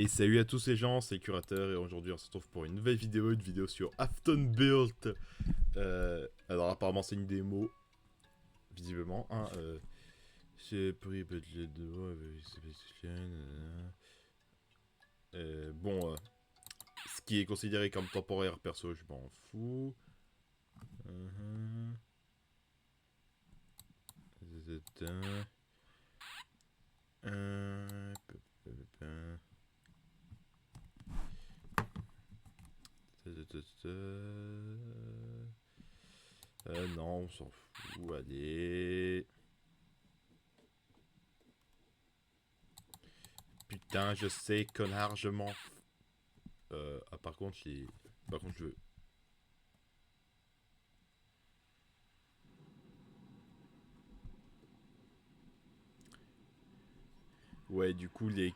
Et salut à tous les gens, c'est Curateur et aujourd'hui on se retrouve pour une vidéo sur Afton Build. Alors apparemment c'est une démo, visiblement. Hein, j'ai pris budget de bon, ce qui est considéré comme temporaire, perso, je m'en fous. Non, on s'en fout, allez. Putain, je sais, connard, je m'en... par contre, j'ai... Par contre, je veux... Ouais, du coup, les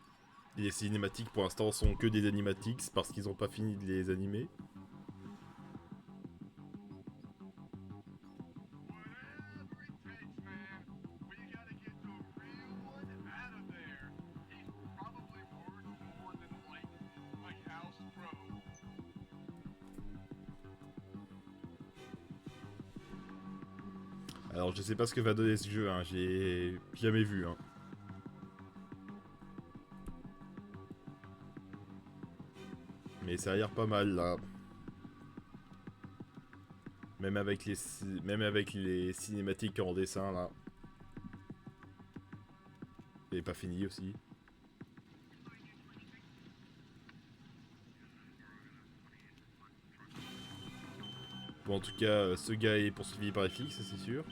cinématiques, pour l'instant, sont que des animatics, parce qu'ils ont pas fini de les animer. Alors, je sais pas ce que va donner ce jeu, hein, j'ai jamais vu, hein. Mais ça a l'air pas mal, là. Même avec les cinématiques en dessin, là. Et pas fini, aussi. Bon, en tout cas, ce gars est poursuivi par les flics, ça c'est sûr.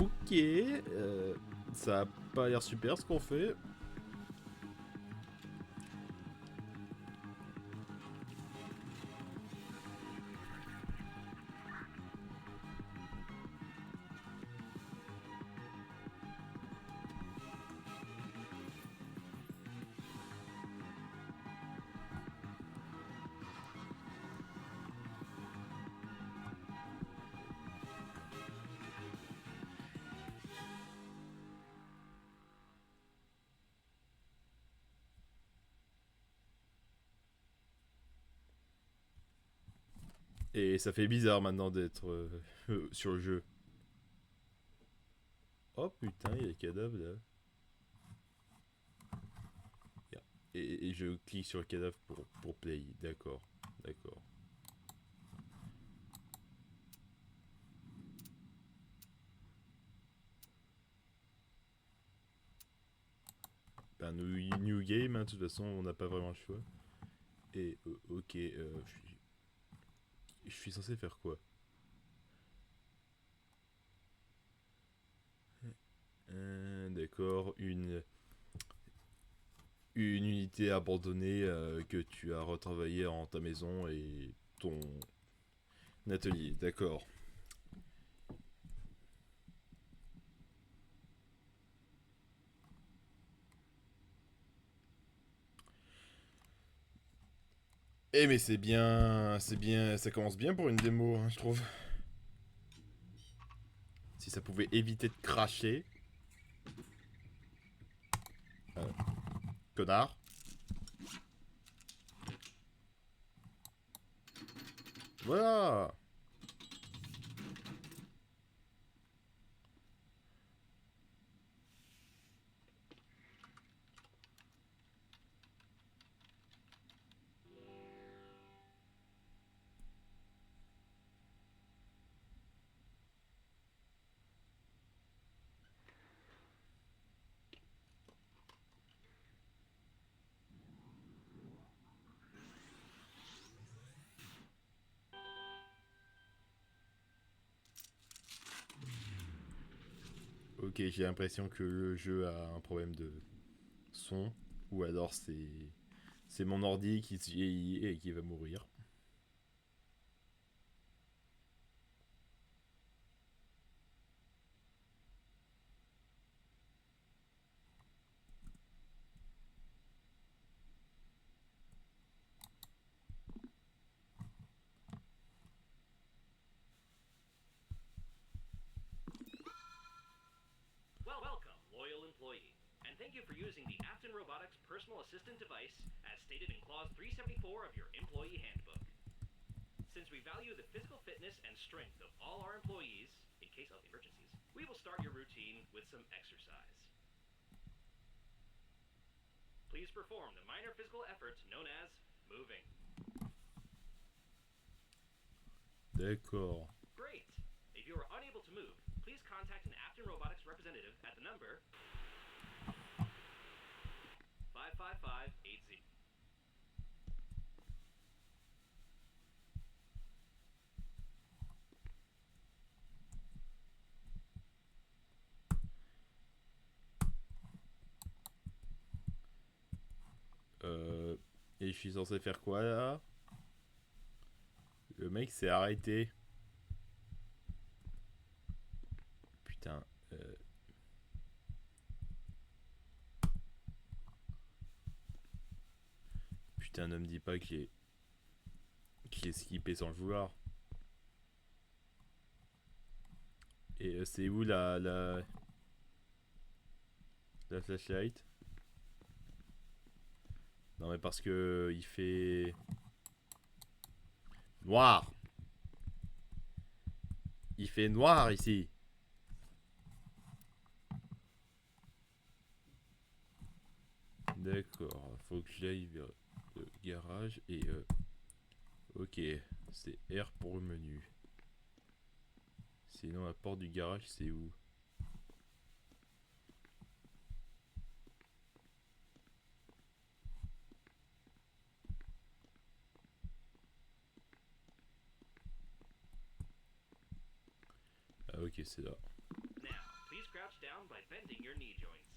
Ok, ça a pas l'air super ce qu'on fait. Et ça fait bizarre maintenant d'être sur le jeu. Oh putain, il y a des cadavres là. Et je clique sur le cadavre pour play. D'accord, d'accord. Ben, new game, hein, de toute façon, on n'a pas vraiment le choix. Et ok, je suis censé faire quoi? D'accord, une unité abandonnée que tu as retravaillée en ta maison et ton atelier, d'accord. Eh mais c'est bien, ça commence bien pour une démo, hein, je trouve. Si ça pouvait éviter de cracher. Euh, Connard. Voilà. Ok, j'ai l'impression que le jeu a un problème de son. Ou alors c'est mon ordi qui se vieillit et qui va mourir. thank you for using the Afton Robotics personal assistant device as stated in Clause 374 of your employee handbook. Since we value the physical fitness and strength of all our employees, in case of emergencies, we will start your routine with some exercise. Please perform the minor physical effort known as moving. D'accord. Great. If you are unable to move, please contact an Afton Robotics representative at the number 55580. Et je suis censé faire quoi là? Le mec s'est arrêté. Putain. Putain, ne me dis pas qu'il est skippé sans le vouloir. Et c'est où la flashlight? Non mais parce que il fait noir. Il fait noir ici. D'accord, faut que j'aille vers le garage et ok, c'est R pour le menu. Sinon la porte du garage c'est où? Ah ok, c'est là. Now, please crouch down by bending your knee joints.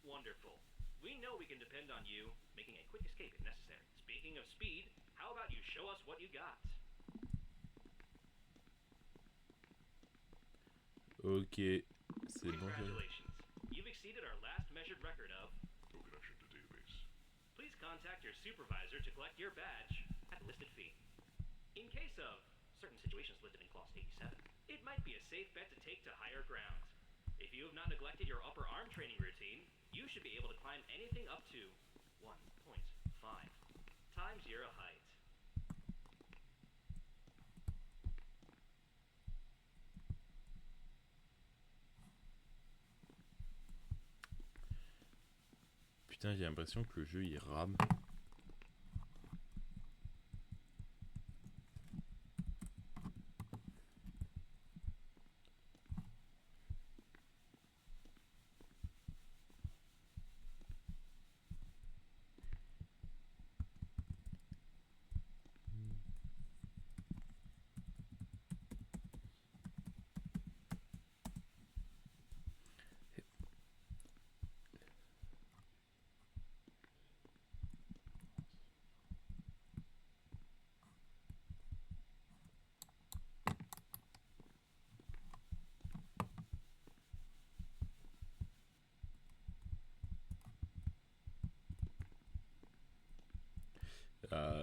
Wonderful. We know we can depend on you, making a quick escape if necessary. Speaking of speed, how about you show us what you got? Ok, c'est bon. Congratulations. You've exceeded our last measured record of no connection to database. Please contact your supervisor to collect your badge at the listed fee. In case of certain situations listed in Clause 87, it might be a safe bet to take to higher ground. If you have not neglected your upper arm training routine, you should be able to climb anything up to 1.5 times your height. Putain, j'ai l'impression que le jeu il rame.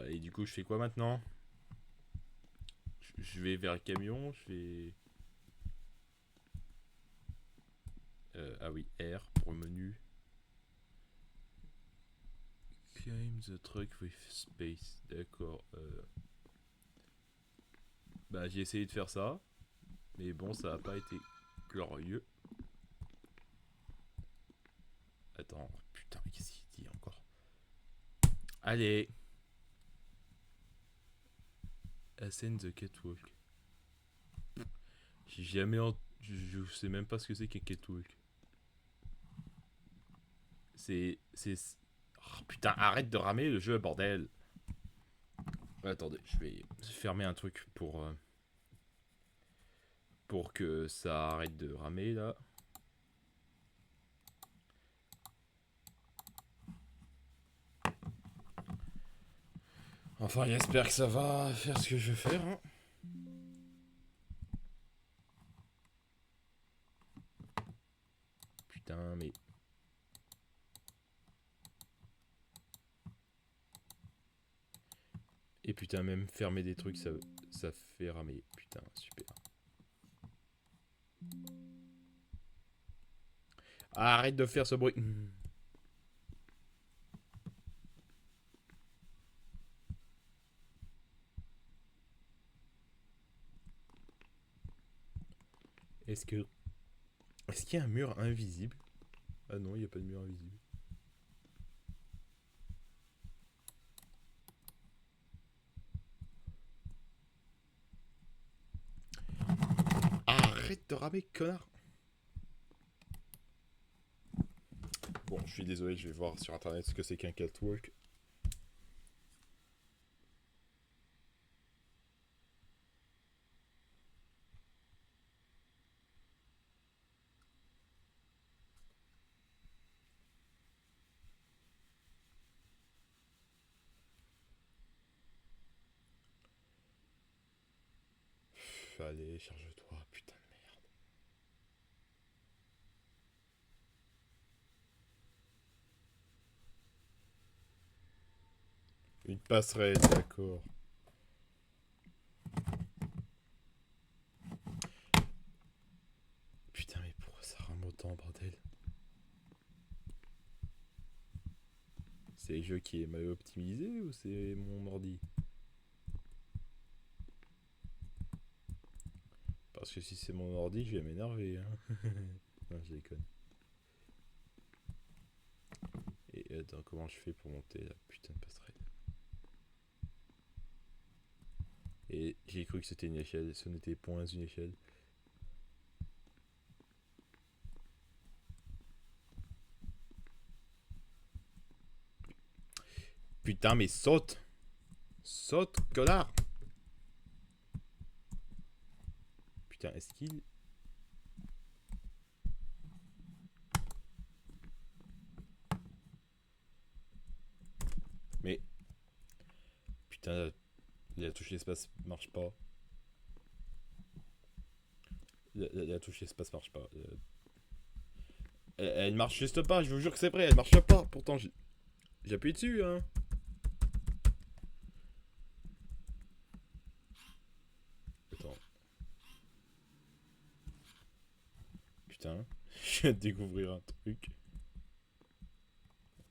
Et du coup, je fais quoi maintenant? Je vais vers le camion, je vais... ah oui, R pour le menu. Climb the truck with space. D'accord. Bah, j'ai essayé de faire ça. Mais bon, ça n'a pas été glorieux. Attends, putain, qu'est-ce qu'il dit encore? Allez. Ascend the catwalk. J'ai jamais je sais même pas ce que c'est qu'un catwalk. C'est... Oh, putain, arrête de ramer le jeu, bordel. Attendez, je vais fermer un truc pour que ça arrête de ramer, là. Enfin, j'espère que ça va faire ce que je veux faire, hein. Putain, mais... Et putain, même fermer des trucs, ça fait ramer. Putain, super. Arrête de faire ce bruit. Est-ce que... Est-ce qu'il y a un mur invisible? Ah non, il n'y a pas de mur invisible. Arrête de ramer, connard. Bon, je suis désolé, je vais voir sur internet ce que c'est qu'un catwalk. Allez, charge-toi, putain de merde. Une passerelle, d'accord. Putain, mais pourquoi ça rame autant, bordel? C'est le jeu qui est mal optimisé ou c'est mon ordi? Parce que si c'est mon ordi, je vais m'énerver. Hein. Non, je déconne. Et attends, comment je fais pour monter la putain de passerelle? Et j'ai cru que c'était une échelle, ce n'était point une échelle. Putain, mais saute! Saute, connard! Putain, est-ce qu'il... Mais... Putain, la touche espace marche pas. La touche espace marche pas. Elle marche juste pas, je vous jure que c'est vrai, elle marche pas. Pourtant, j'appuie dessus, hein. Attends. Putain, je viens de découvrir un truc.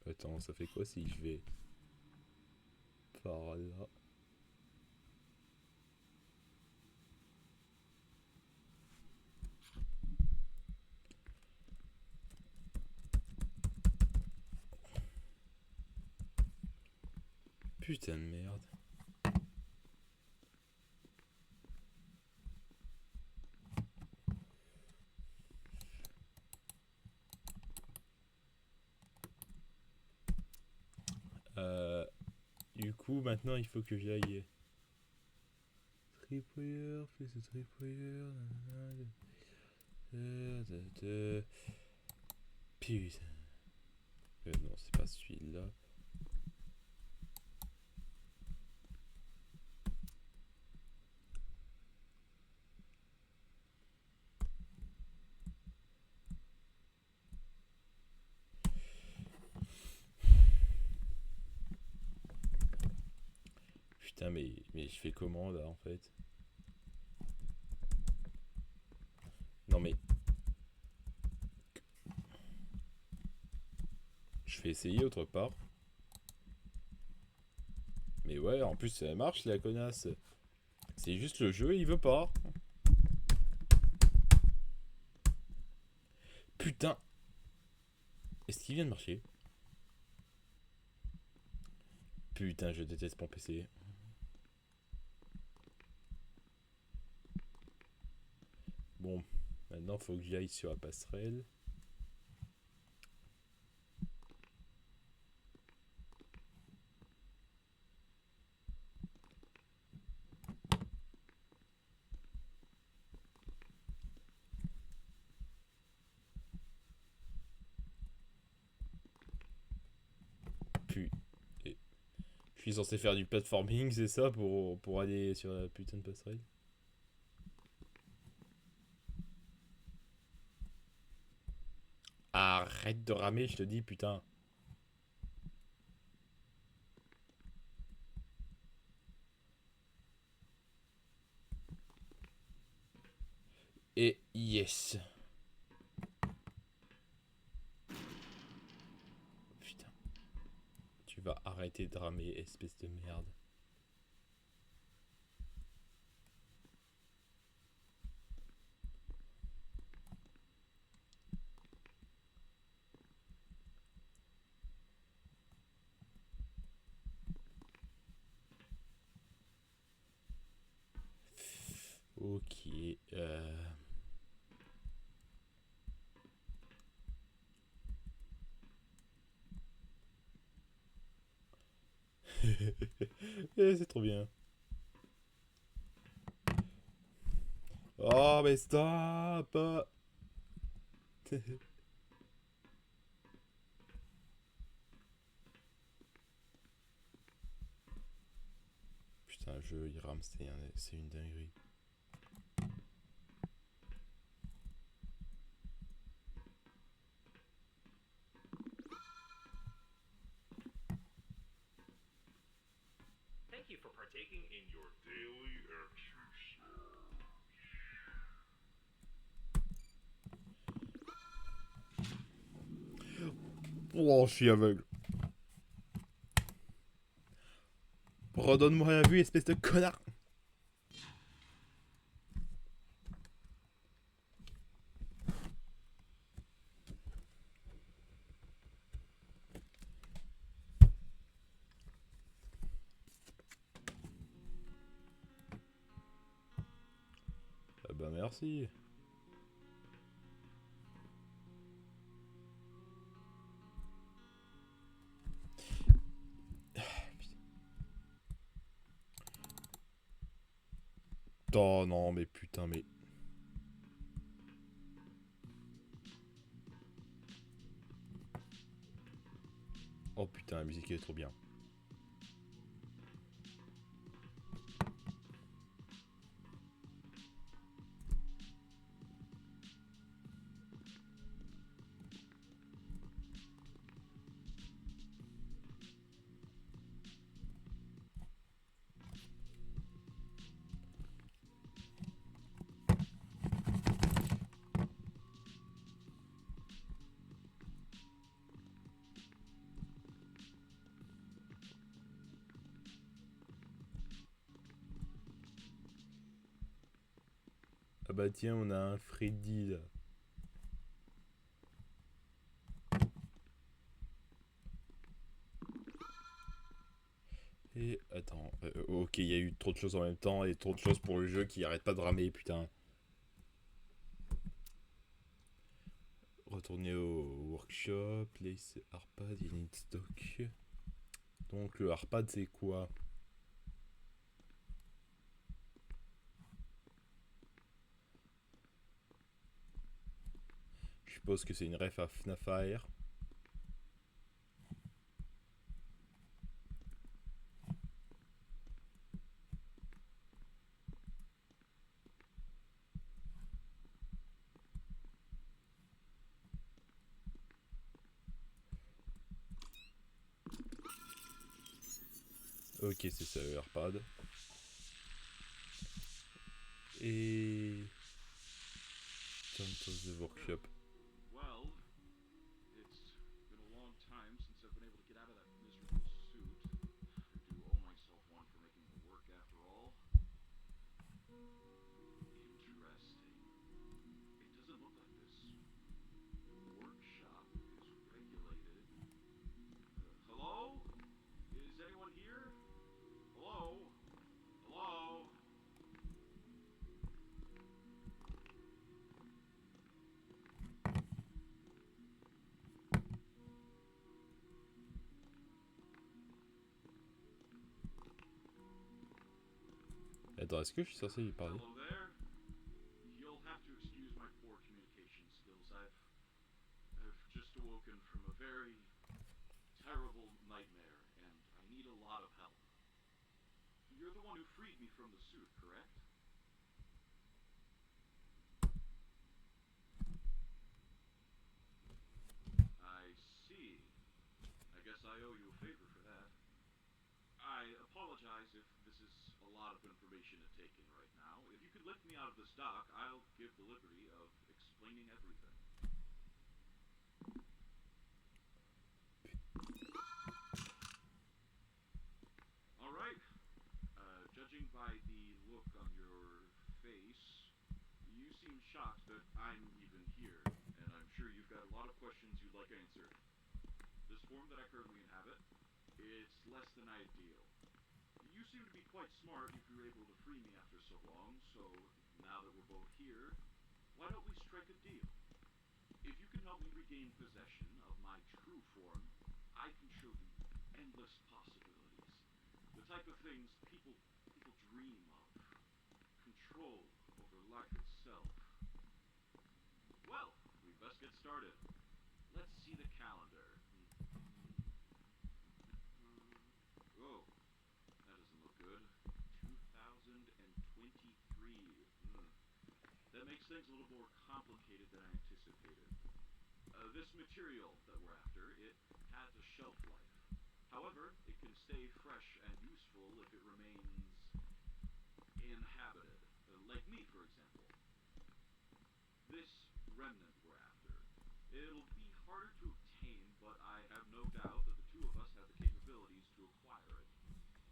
Attends, ça fait quoi si je vais par là? Putain de merde. Du coup, maintenant, il faut que j'aille... Tripwire, fais ce tripwire... Putain. Non, c'est pas celui-là. Putain, mais je fais comment là en fait? Non mais... Je vais essayer autre part. Mais ouais, en plus ça marche la connasse. C'est juste le jeu, il veut pas. Putain. Est-ce qu'il vient de marcher? Putain, je déteste mon PC. Bon, maintenant faut que j'aille sur la passerelle. Puis, je suis censé faire du platforming, c'est ça, pour aller sur la putain de passerelle? Arrête de ramer, je te dis, putain. Et yes. été dramé, espèce de merde. Ok. C'est trop bien. Oh, mais stop! Putain, le jeu, il rame, c'est une dinguerie. Thank you for partaking in your daily exercise. Oh, je suis aveugle. Redonne-moi la vue, espèce de connard! Ah bah merci. Oh non, mais putain, mais... Oh putain, la musique elle est trop bien. Ah bah tiens, on a un Freddy là. Et attends, ok, il y a eu trop de choses en même temps et trop de choses pour le jeu qui arrête pas de ramer, putain. Retourner au workshop, lace Harpad, il need stock. Donc le Harpad c'est quoi? Je suppose que c'est une ref à FNAF AR. Ok, c'est ça le Harpad. Et... Turn to the workshop. Well, it's been a long time since I've been able to get out of that miserable suit. I do owe myself one for making it work after all. Interesting. It doesn't look like this workshop is regulated. Hello? Is anyone here? Hello? Hello? Attends, est-ce que je suis censé lui parler? Hello there. You'll have to excuse my poor communication skills. I've just awoken from a very terrible nightmare, and I need a lot of help. You're the one who freed me from the suit, correct? I see. I guess I owe you a favor for that. I apologize if this is a lot of information to take in right now. If you could lift me out of this dock, I'll give the liberty of explaining everything. judging by the look on your face, you seem shocked that I'm even here, and I'm sure you've got a lot of questions you'd like answered. This form that I currently inhabit, it's less than ideal. You seem to be quite smart if you were able to free me after so long, so now that we're both here, why don't we strike a deal? If you can help me regain possession of my true form, I can show you endless possibilities. The type of things people dream of. Control over life itself. Well, we best get started. Let's see the calendar. Oh, that doesn't look good. 2023. That makes things a little more complicated than I anticipated. This material that we're after, it has a shelf life. However, it can stay fresh and useful if it remains inhabited. Like me, for example. This remnant we're after, it'll be harder to obtain, but I have no doubt that the two of us have the capabilities to acquire it.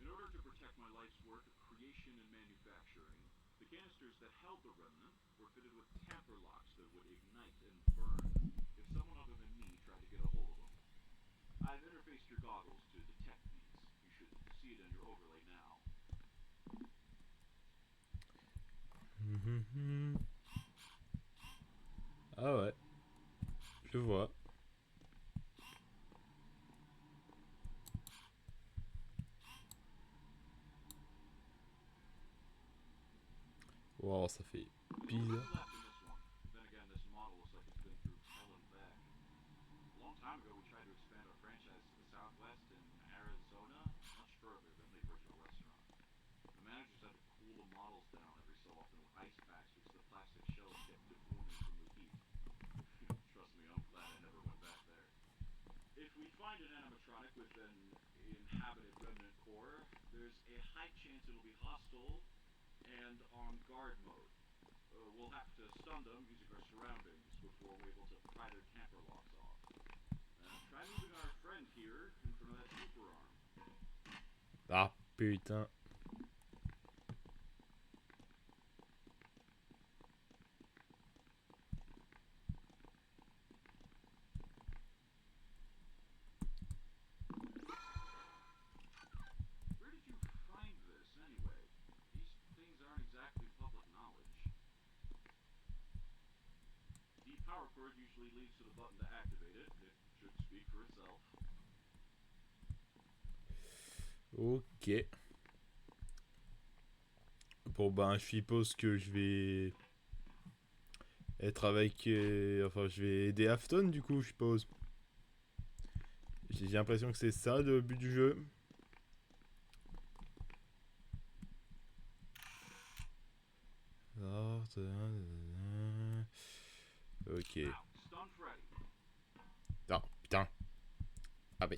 In order to protect my life's work of creation and manufacturing, the canisters that held the remnant were fitted with tamper locks that would ignite and burn if someone other than me tried to get a hold of them. I've interfaced your goggles to detect these. You should see it in your overlay now. Ah ouais, je vois. Wow, ça fait There's bizarre. left in this one. Then again, this model looks like it's been through hell and back. A long time ago, we tried to expand our franchise to the southwest in Arizona, much further than the original restaurant. The managers had to cool the models down every so often with ice packs because the plastic shells kept deforming from the heat. Trust me, I'm glad I never went back there. If we find an animatronic with an inhabited remnant core, there's a high chance it'll be hostile and on guard mode. We'll have to stun them using our surroundings before we're able to pry their tamper locks off. Try moving our friend here in front of that super arm. Ah putain. Where did you find this, anyway? These things aren't exactly public knowledge. The power cord usually leads to the button to activate it. It should speak for itself. Ok. Bon ben je suppose que je vais être avec... enfin je vais aider Afton du coup je suppose. J'ai l'impression que c'est ça le but du jeu. Ok. Now, stun Freddy. Ah putain. Ah mais...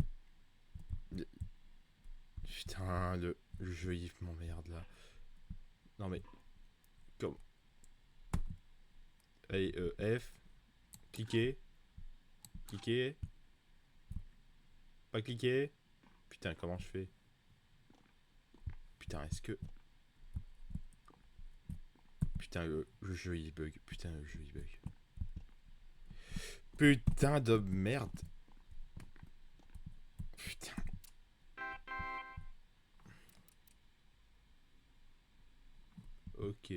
Putain, le jeu il m'emmerde là. Non mais... Comme... Allez, F. Cliquez. Cliquez. Pas cliquer. Putain, comment je fais? Putain, est-ce que... Putain, le jeu il bug. Putain, le jeu il bug. Putain de merde. Putain. Ok.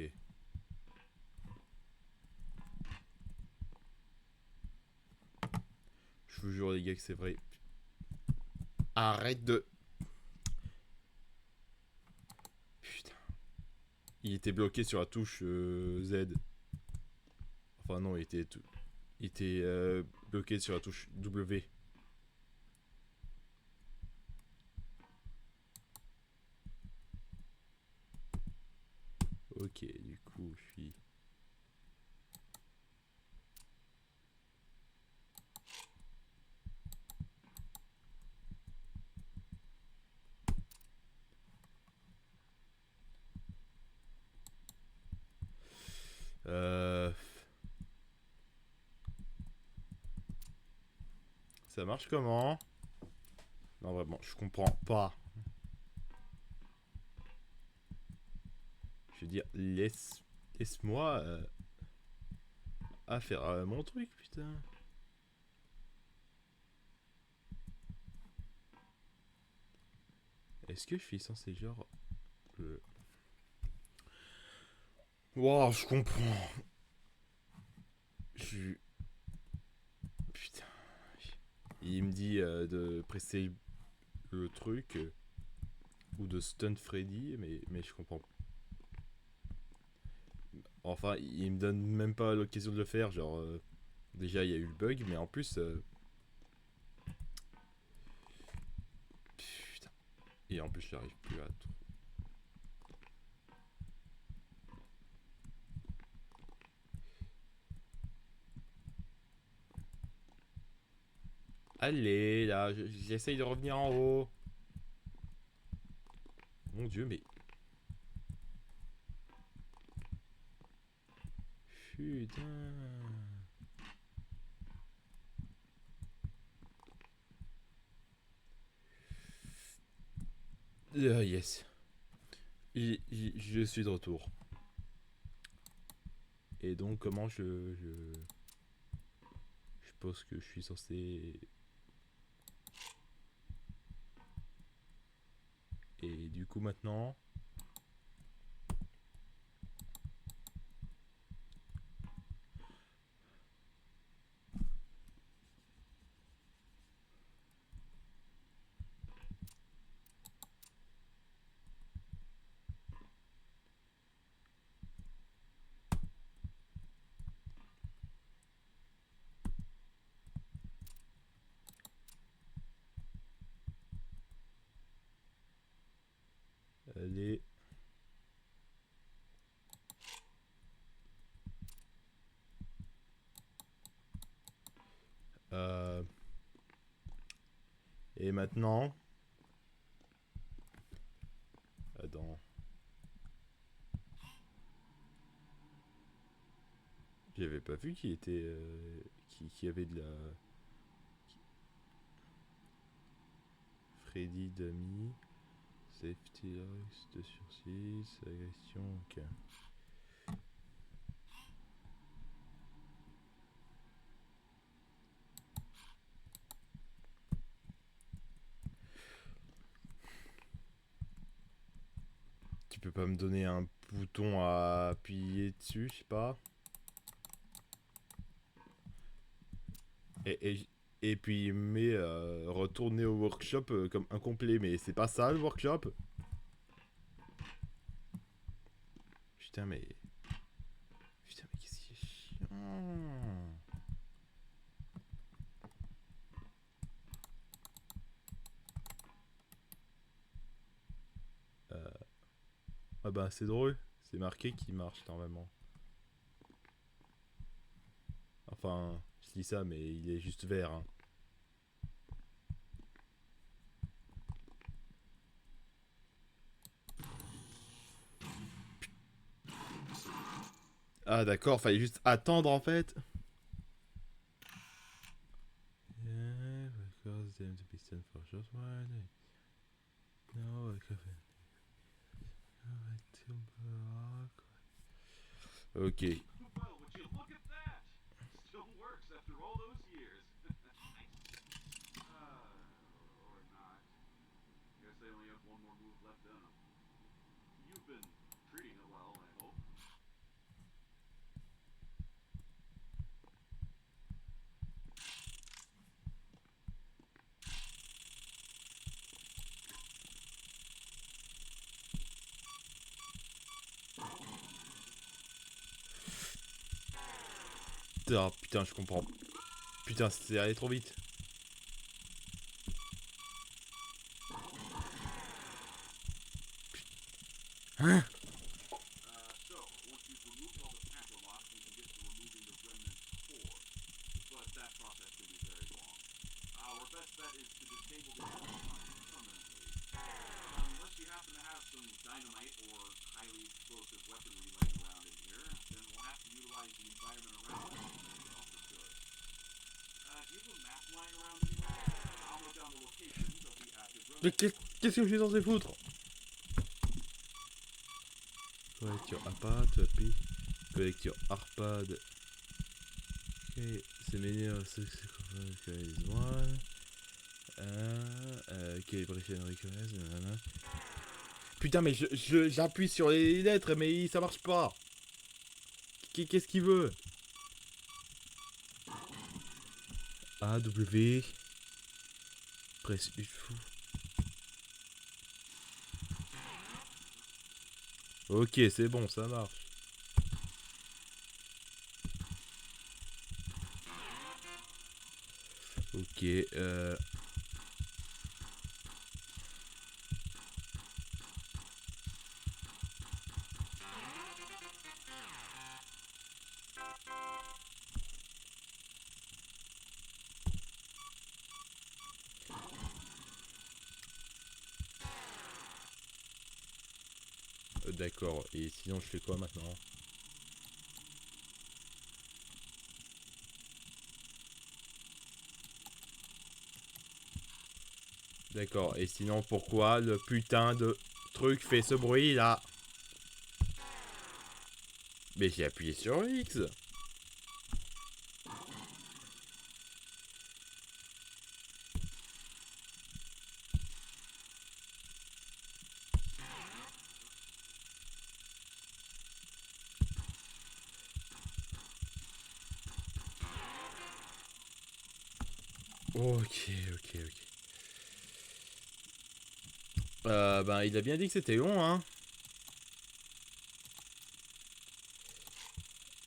Je vous jure les gars que c'est vrai. Arrête de... Putain. Il était bloqué sur la touche Z. Enfin non, il était bloqué sur la touche W. Ok, du coup, je suis... Ça marche comment? Non, vraiment, je comprends pas. veux dire, laisse-moi à faire mon truc, putain. Est-ce que je suis censé genre... Wow, je comprends. Putain. Il me dit de presser le truc ou de stun Freddy, mais je comprends. Enfin, il me donne même pas l'occasion de le faire, genre... déjà, il y a eu le bug, mais en plus... putain. Et en plus, je n'arrive plus à tout. Allez, là, j'essaye de revenir en haut. Mon Dieu, mais... Putain... yes. Je suis de retour. Et donc, comment je suppose que je suis censé... Et du coup, maintenant... Allez... Et maintenant... Attends... J'avais pas vu qu'il était... qu'il y avait de la... Freddy Dummy... Safety Locks, 2 sur 6, agression, ok. Tu peux pas me donner un bouton à appuyer dessus, je sais pas. Et puis il met retourner au workshop comme incomplet, mais c'est pas ça le workshop. Putain mais... Putain mais qu'est-ce qui est chiant. Ah bah c'est drôle, c'est marqué qu'il marche normalement. Enfin, je dis ça mais il est juste vert hein. Ah d'accord, fallait juste attendre en fait. Yeah, because them to be sent for just one. No, ok. Well, would you look at that? Still works after all those years. Or not. Guess they only have one more move left in them. You've been treating it well, I hope. Ah putain, je comprends. Putain, c'est allé trop vite. Hein? So, once you've removed all the Panther locks, we can get to removing the remnant core. But that process could be very long. Our best bet is to disable the permanently. Unless you happen to have some dynamite or highly explosive weaponry laying around in here, then we'll have to utilize the environment around us to make it all for good. Do you have a map lying around anywhere? I'll note down the locations of the active Mais remnant. qu'est-ce que je suis censé foutre? Collector Arpad, Collector Arpad. Ok, c'est meilleur, c'est one. Calibration request, nanana. Putain, mais j'appuie sur les lettres, mais ça marche pas. Qu'est-ce qu'il veut? A, W. Presse U. Ok, c'est bon, ça marche. Ok, d'accord, et sinon je fais quoi maintenant? D'accord, et sinon pourquoi le putain de truc fait ce bruit là? Mais j'ai appuyé sur X. Ok. Ben il a bien dit que c'était long, hein.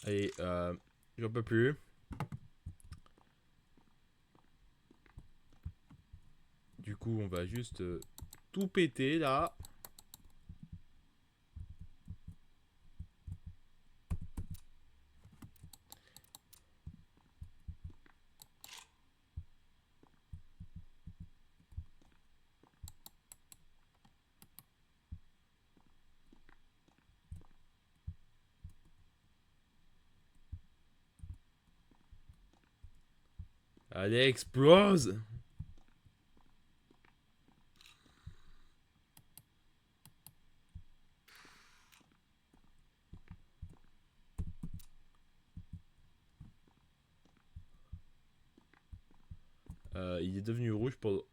Allez, j'en peux plus. Du coup, on va juste tout péter là. Allez, explose! Il est devenu rouge pour...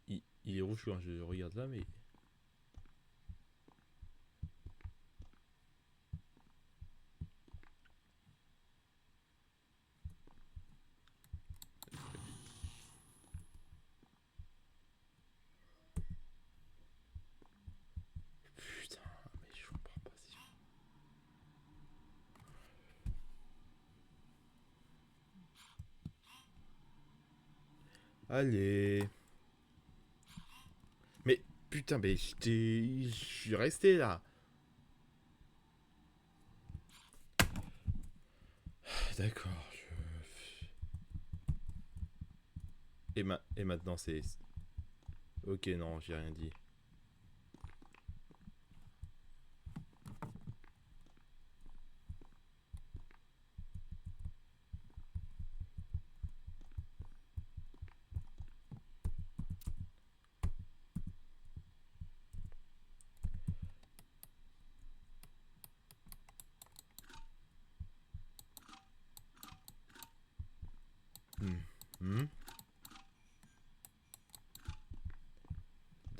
Il est rouge quand je regarde là, mais... Putain, mais je comprends pas si... Allez... Mais putain, mais je suis resté là. D'accord. Et maintenant c'est... Ok, non, j'ai rien dit.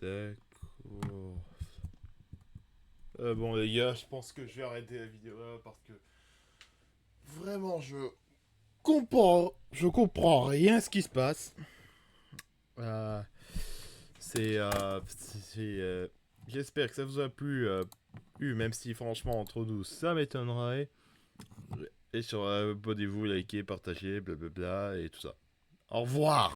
D'accord. Bon les gars, je pense que je vais arrêter la vidéo là parce que vraiment je comprends rien ce qui se passe. C'est j'espère que ça vous a plu, même si franchement entre nous ça m'étonnerait. Et sur abonnez-vous, likez, partagez, blablabla et tout ça. Au revoir.